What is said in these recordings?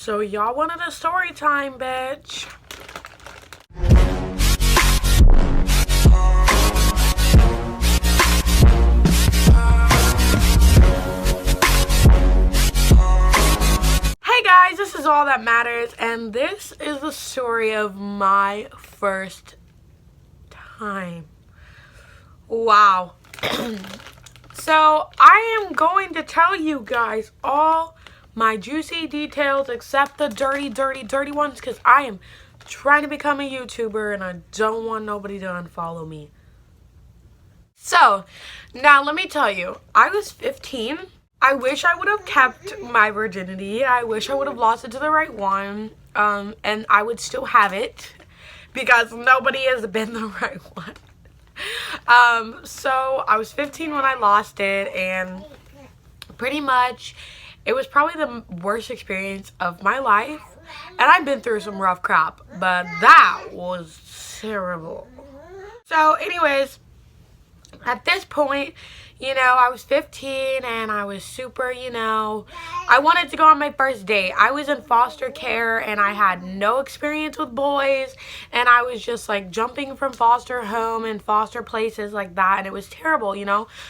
So y'all wanted a story time, bitch. Hey guys, this is All That Matters, and this is the story of my first time. Wow. So I am going to tell you guys all my juicy details except the dirty ones, because I am trying to become a YouTuber and I don't want nobody to unfollow me. So now let me tell you, I was 15. I wish I would have kept my virginity. I wish I would have lost it to the right one, and I would still have it because nobody has been the right one. So I was 15 when I lost it, and pretty much it was probably the worst experience of my life. And I've been through some rough crap, but that was terrible. So anyways, at this point, I was 15 and I was super, I wanted to go on my first date. I was in foster care and I had no experience with boys, and I was just like jumping from foster home and foster places like that, and it was terrible,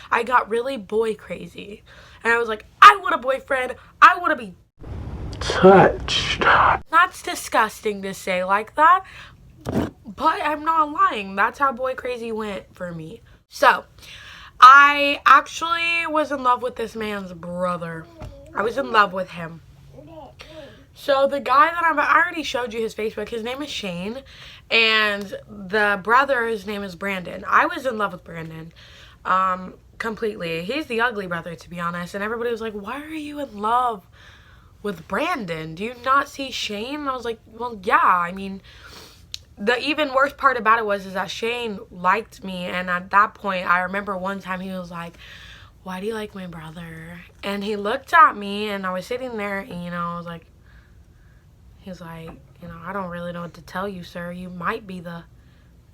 I got really boy crazy. And I was like, I want a boyfriend. I want to be touched. That's disgusting to say like that, but I'm not lying. That's how boy crazy went for me. So I actually was in love with this man's brother. I was in love with him. So the guy that I already showed you his Facebook. His name is Shane, and the brother, his name is Brandon. I was in love with Brandon, completely. He's the ugly brother, to be honest. And everybody was like, "Why are you in love with Brandon? Do you not see Shane?" And I was like, "Well, yeah. I mean." The even worse part about it is that Shane liked me, and at that point, I remember one time he was like, "Why do you like my brother?" And he looked at me, and I was sitting there, and, I was like, he's like, "I don't really know what to tell you, sir. You might be the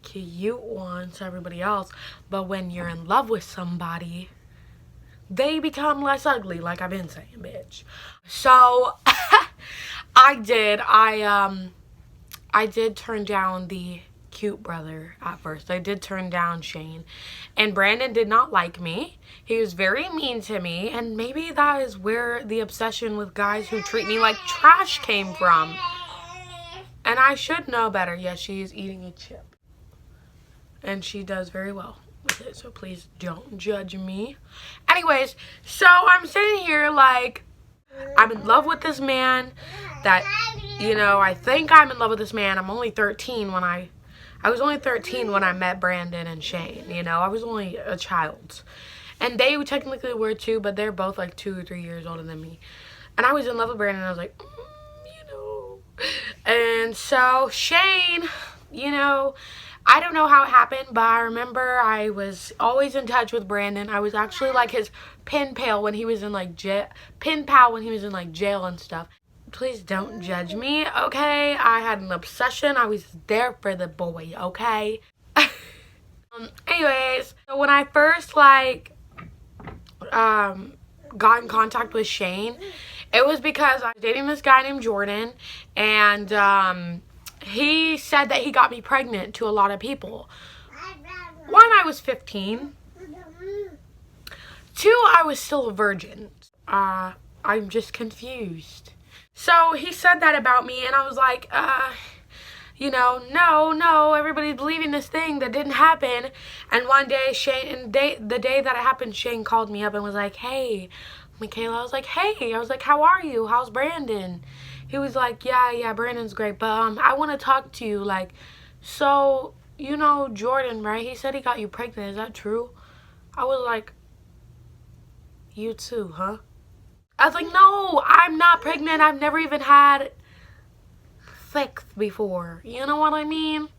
cute one to everybody else, but when you're in love with somebody, they become less ugly, like I've been saying, bitch." So, I did turn down the cute brother at first. I did turn down Shane. And Brandon did not like me. He was very mean to me. And maybe that is where the obsession with guys who treat me like trash came from. And I should know better. Yes, she is eating a chip. And she does very well with it. So please don't judge me. Anyways, so I'm sitting here like, I'm in love with this man that... I think I'm in love with this man. I'm only 13 when I was only 13 when I met Brandon and Shane. I was only a child. And they technically were too, but they're both like 2 or 3 years older than me. And I was in love with Brandon, and I was like, And so Shane, I don't know how it happened, but I remember I was always in touch with Brandon. I was actually like his pen pal when he was in like jail and stuff. Please don't judge me, okay? I had an obsession. I was there for the boy, okay? Anyways, so when I first, got in contact with Shane, it was because I was dating this guy named Jordan, and, he said that he got me pregnant to a lot of people. One, I was 15. Two, I was still a virgin. I'm just confused. So he said that about me, and I was like, no, everybody's believing this thing that didn't happen. And one day, the day that it happened, Shane called me up and was like, "Hey, Michaela." I was like, "Hey." I was like, "How are you? How's Brandon?" He was like, yeah, Brandon's great, but I want to talk to you. Like, so, Jordan, right? He said he got you pregnant. Is that true? I was like, "You too, huh?" I was like, "No, I'm not pregnant. I've never even had sex before." You know what I mean?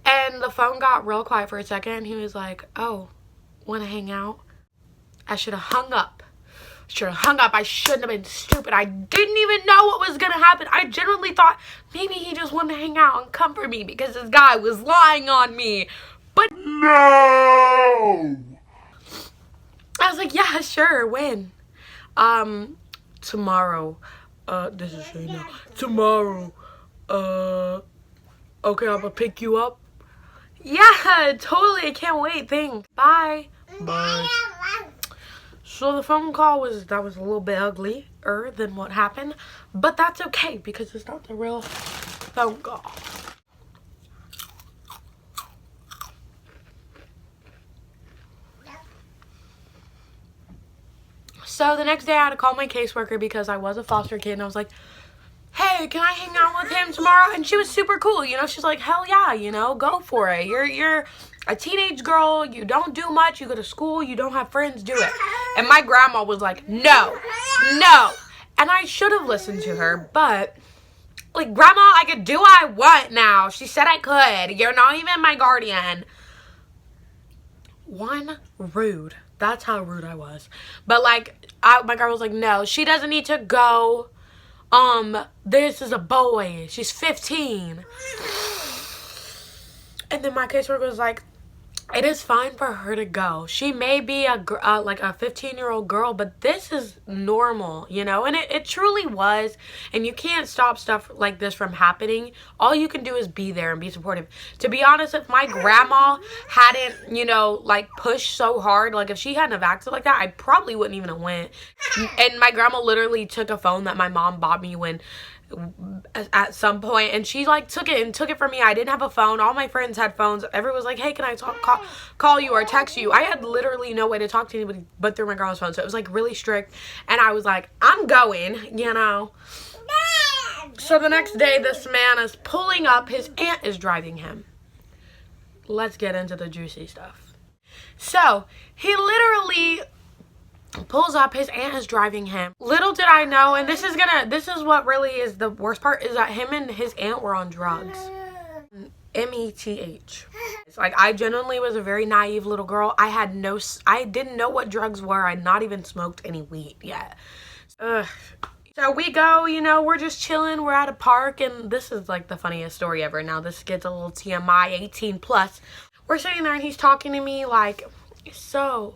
And the phone got real quiet for a second. He was like, "Oh, want to hang out?" I should have hung up. I shouldn't have been stupid. I didn't even know what was going to happen. I genuinely thought maybe he just wanted to hang out and comfort me because this guy was lying on me. But no! I was like, "Yeah, sure, when?" Tomorrow. this is so you know. Tomorrow, okay, I'm gonna pick you up. Yeah, totally. I can't wait. Thanks. Bye. Bye. So the phone call was a little bit uglier than what happened, but that's okay because it's not the real phone call. So the next day I had to call my caseworker because I was a foster kid and I was like, hey, can I hang out with him tomorrow? And she was super cool, you know, she's like, hell yeah, you know, go for it. You're a teenage girl, you don't do much, you go to school, you don't have friends, do it. And my grandma was like, no. And I should have listened to her, but like, grandma, I could do what I want now. She said I could. You're not even my guardian. One, rude. That's how rude I was. But like, my grandma was like, no, she doesn't need to go. This is a boy. She's 15. And then my caseworker was like, it is fine for her to go. She may be like a 15-year-old girl, but this is normal, you know? And it truly was. And you can't stop stuff like this from happening. All you can do is be there and be supportive. To be honest, if my grandma hadn't, you know, like pushed so hard, like if she hadn't have acted like that, I probably wouldn't even have went. And my grandma literally took a phone that my mom bought me when at some point, and she like took it from me. I didn't have a phone. All my friends had phones. Everyone was like, hey, can I call you or text you? I had literally no way to talk to anybody but through my grandma's phone, so it was like really strict. And I was like, I'm going, you know. So the next day, this man is pulling up. His aunt is driving him. Let's get into the juicy stuff. So he literally pulls up. His aunt is driving him. Little did I know, and this is what really is the worst part, is that him and his aunt were on drugs. METH. Like, I genuinely was a very naive little girl. I didn't know what drugs were. I'd not even smoked any weed yet. So we go, you know, we're just chilling. We're at a park, and this is like the funniest story ever. Now this gets a little TMI, 18 plus. We're sitting there and he's talking to me like, so,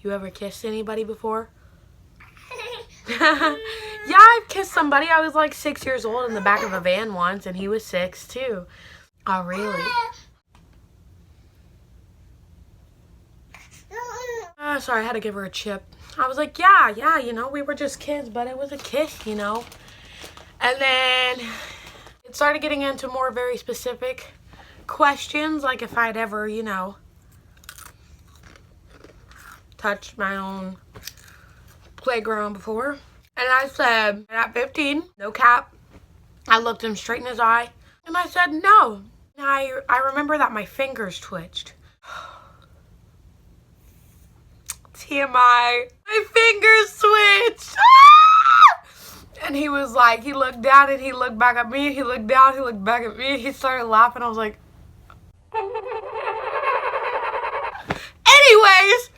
you ever kissed anybody before? Yeah, I've kissed somebody. I was like 6 years old in the back of a van once, and he was 6 too. Oh, really? Sorry, I had to give her a chip. I was like, yeah, you know, we were just kids, but it was a kiss, you know. And then it started getting into more very specific questions, like if I'd ever, you know, touched my own playground before. And I said, at 15, no cap, I looked him straight in his eye, and I said, no. And I remember that my fingers twitched. TMI. My fingers twitched. And he was like, he looked down and he looked back at me. He looked down, he looked back at me. He started laughing. I was like, anyways.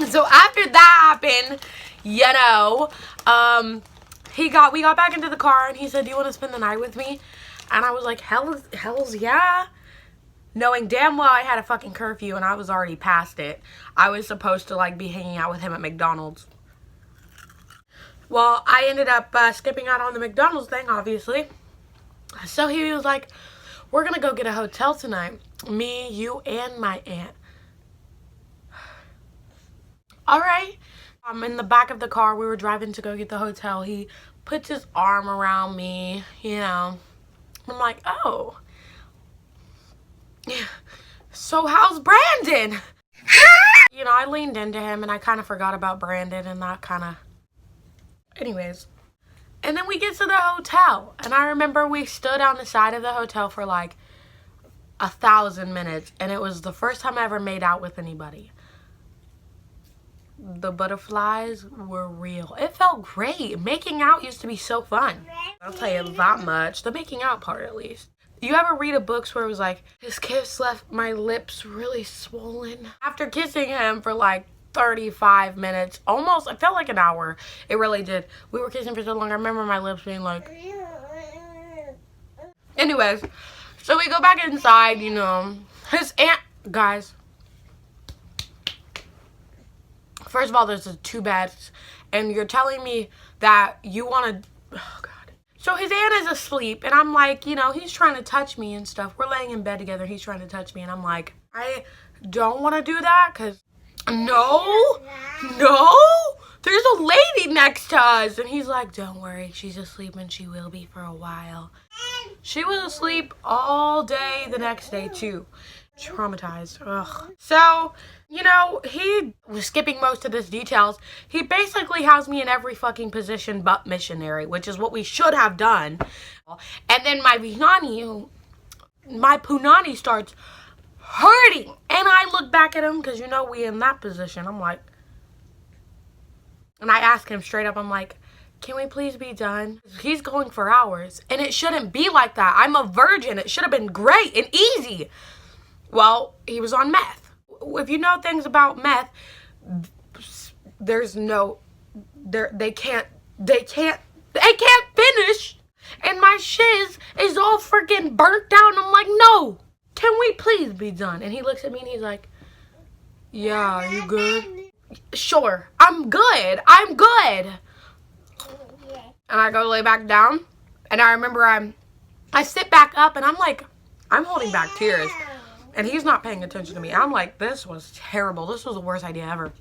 So after that happened, you know, we got back into the car and he said, do you want to spend the night with me? And I was like, hell's yeah. Knowing damn well I had a fucking curfew and I was already past it. I was supposed to like be hanging out with him at McDonald's. Well, I ended up skipping out on the McDonald's thing, obviously. So he was like, we're gonna go get a hotel tonight. Me, you, and my aunt. Alright. In the back of the car, we were driving to go get the hotel. He puts his arm around me, you know. I'm like, oh. So how's Brandon? You know, I leaned into him and I kind of forgot about Brandon and that kind of... Anyways. And then we get to the hotel. And I remember we stood on the side of the hotel for like 1,000 minutes. And it was the first time I ever made out with anybody. The butterflies were real. It felt great. Making out used to be so fun. I'll tell you that much. The making out part, at least. You ever read a book where it was like, his kiss left my lips really swollen? After kissing him for like 35 minutes, almost, it felt like an hour. It really did. We were kissing for so long. I remember my lips being like... Anyways, so we go back inside, you know. His aunt, guys... First of all, there's 2 beds, and you're telling me that you want to, oh God. So his aunt is asleep, and I'm like, you know, he's trying to touch me and stuff. We're laying in bed together, he's trying to touch me, and I'm like, I don't want to do that, because no, there's a lady next to us. And he's like, don't worry, she's asleep and she will be for a while. She was asleep all day the next day too. Traumatized. Ugh. So, you know, he was skipping most of his details. He basically has me in every fucking position but missionary, which is what we should have done. And then my punani starts hurting, and I look back at him, because you know we in that position. I'm like, and I ask him straight up, I'm like, can we please be done? He's going for hours, and it shouldn't be like that. I'm a virgin. It should have been great and easy. Well, he was on meth. If you know things about meth, there's no, they can't finish, and my shiz is all freaking burnt down. I'm like, no. Can we please be done? And he looks at me and he's like, yeah, are you good? Sure, I'm good. And I go lay back down, and I remember I sit back up, and I'm like, I'm holding back tears, and he's not paying attention to me. I'm like, this was terrible. This was the worst idea ever.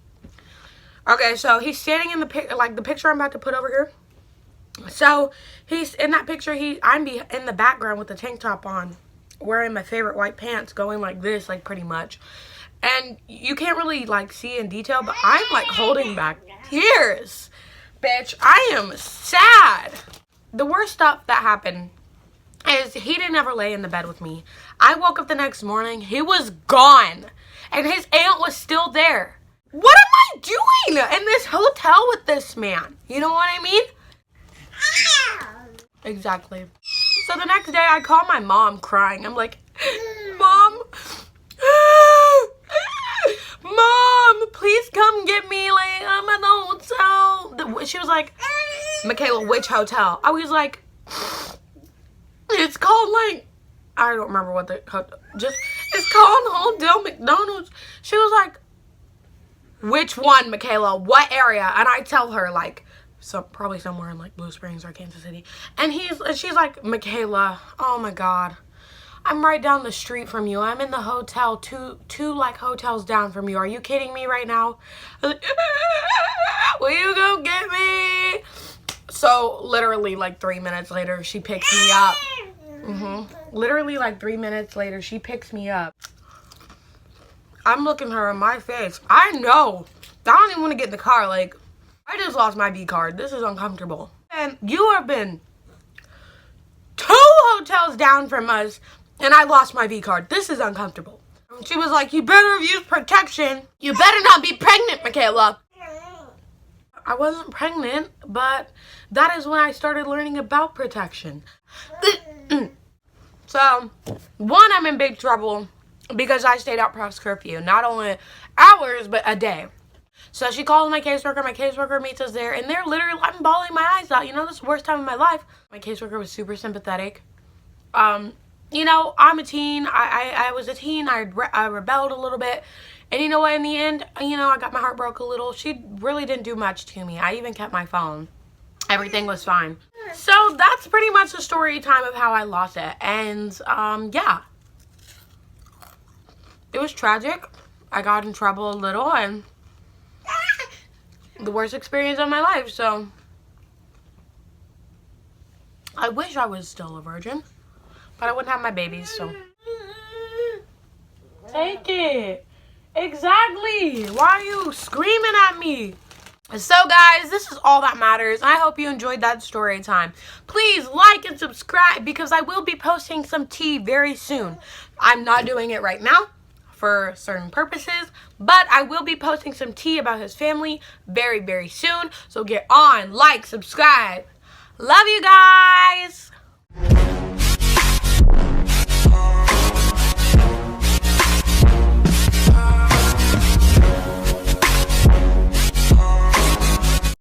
Okay, so he's standing in the picture I'm about to put over here. So he's in that picture. I'm in the background with the tank top on, wearing my favorite white pants, going like this, like pretty much. And you can't really like see in detail, but I'm like holding back tears. Bitch, I am sad. The worst stuff that happened is he didn't ever lay in the bed with me. I woke up the next morning, he was gone, and his aunt was still there. What am I doing in this hotel with this man? You know what I mean? Exactly. So the next day, I call my mom crying. I'm like, Mom, please come get me. Like, I'm at the hotel. She was like, Michaela, which hotel? I was like, it's called like, I don't remember what it's called Hotel McDonald's. She was like, which one, Michaela? What area? And I tell her like, probably somewhere in like Blue Springs or Kansas City. And she's like, Michaela, oh my God, I'm right down the street from you. I'm in the hotel, two like hotels down from you. Are you kidding me right now? I was like, will you go get me? So literally like 3 minutes later, she picks me up. Literally like 3 minutes later, she picks me up. I'm looking her in my face. I know. I don't even want to get in the car. Like, I just lost my B card. This is uncomfortable. And you have been 2 hotels down from us, and I lost my V card. This is uncomfortable. She was like, you better use protection. You better not be pregnant, Michaela. I wasn't pregnant, but that is when I started learning about protection. So, one, I'm in big trouble because I stayed out past curfew. Not only hours, but a day. So she calls my caseworker. My caseworker meets us there, and they're literally, I'm bawling my eyes out. You know, this is the worst time of my life. My caseworker was super sympathetic. You know, I'm a teen. I was a teen. I rebelled a little bit. And you know what? In the end, you know, I got my heart broke a little. She really didn't do much to me. I even kept my phone. Everything was fine. So that's pretty much the story time of how I lost it. And, yeah. It was tragic. I got in trouble a little, and the worst experience of my life. So I wish I was still a virgin, but I wouldn't have my babies. So take it. Exactly. Why are you screaming at me? So guys, this is all that matters. I hope you enjoyed that story time. Please like and subscribe, because I will be posting some tea very soon. I'm not doing it right now for certain purposes, but I will be posting some tea about his family very, very soon. So get on, like, subscribe. Love you guys.